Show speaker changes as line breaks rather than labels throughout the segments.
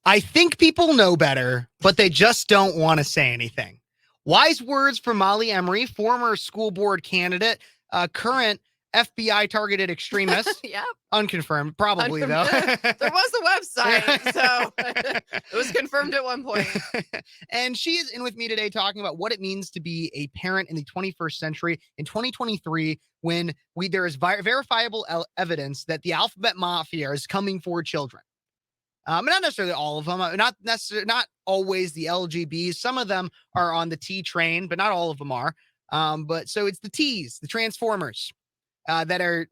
I think people know better, but they just don't want to say anything. Wise words from Molly Emery, former school board candidate, current FBI targeted extremist.
Yep.
Unconfirmed, probably though.
There was a website, so it was confirmed at one point.
And she is in with me today talking about what it means to be a parent in the 21st century in 2023 when there is verifiable evidence that the alphabet mafia is coming for children. Not necessarily all of them, not always the LGBs. Some of them are on the T train, but not all of them are. But so it's the T's, the Transformers, that are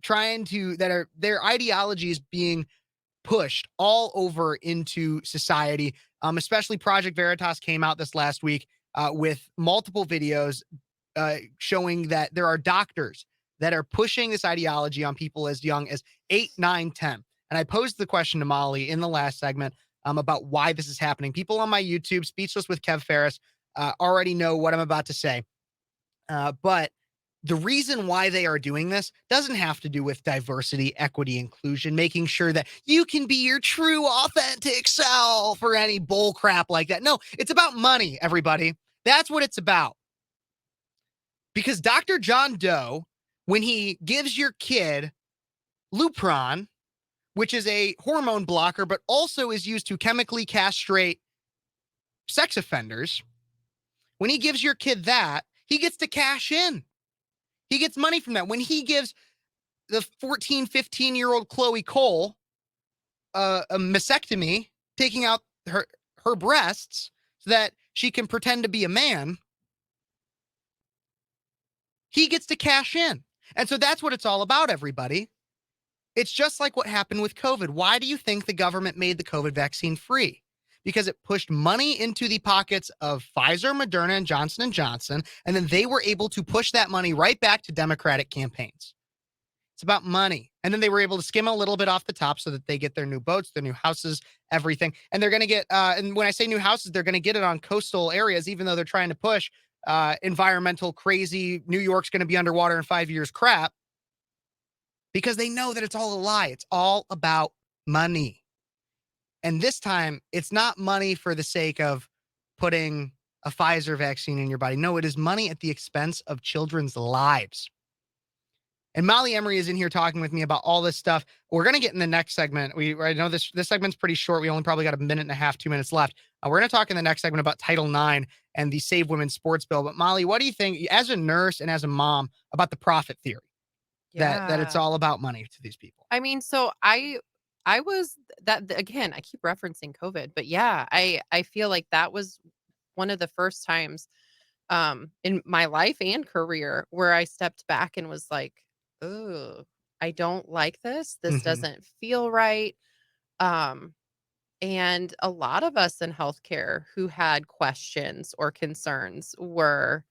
their ideology is being pushed all over into society. Especially Project Veritas came out this last week with multiple videos showing that there are doctors that are pushing this ideology on people as young as 8, 9, 10. And I posed the question to Molly in the last segment about why this is happening. People on my YouTube, Speechless with Kev Phares, already know what I'm about to say. But the reason why they are doing this doesn't have to do with diversity, equity, inclusion, making sure that you can be your true, authentic self or any bull crap like that. No, it's about money, everybody. That's what it's about. Because Dr. John Doe, when he gives your kid Lupron, which is a hormone blocker, but also is used to chemically castrate sex offenders. When he gives your kid that, he gets to cash in. He gets money from that. When he gives the 14, 15-year-old Chloe Cole a mastectomy, taking out her breasts so that she can pretend to be a man, he gets to cash in. And so that's what it's all about, everybody. It's just like what happened with COVID. Why do you think the government made the COVID vaccine free? Because it pushed money into the pockets of Pfizer, Moderna, and Johnson & Johnson, and then they were able to push that money right back to Democratic campaigns. It's about money. And then they were able to skim a little bit off the top so that they get their new boats, their new houses, everything. And they're going to get, and when I say new houses, they're going to get it on coastal areas, even though they're trying to push environmental crazy, New York's going to be underwater in 5 years crap. Because they know that it's all a lie. It's all about money. And this time, it's not money for the sake of putting a Pfizer vaccine in your body. No, it is money at the expense of children's lives. And Molly Emery is in here talking with me about all this stuff. We're going to get in the next segment. I know this segment's pretty short. We only probably got a minute and a half, 2 minutes left. We're going to talk in the next segment about Title IX and the Save Women's Sports Bill. But Molly, what do you think, as a nurse and as a mom, about the profit theory? That it's all about money to these people.
I mean, so I was that again, I keep referencing COVID, but yeah, I feel like that was one of the first times in my life and career where I stepped back and was like, oh, I don't like this. This doesn't feel right. And a lot of us in healthcare who had questions or concerns were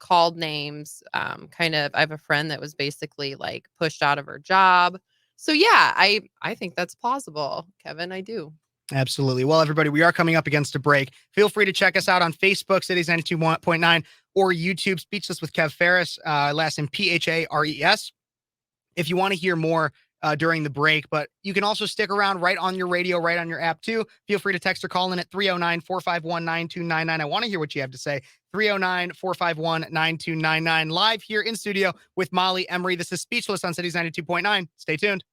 called names. I have a friend that was basically like pushed out of her job. So yeah, I think that's plausible, Kevin. I do.
Absolutely. Well, everybody, we are coming up against a break. Feel free to check us out on Facebook, Cities 92.9, or YouTube, Speechless with Kev Phares, last name Phares. If you want to hear more during the break, but you can also stick around right on your radio, right on your app too. Feel free to text or call in at 309-451-9299. I want to hear what you have to say. 309-451-9299, live here in studio with Molly Emery. This is Speechless on Cities 92.9. Stay tuned.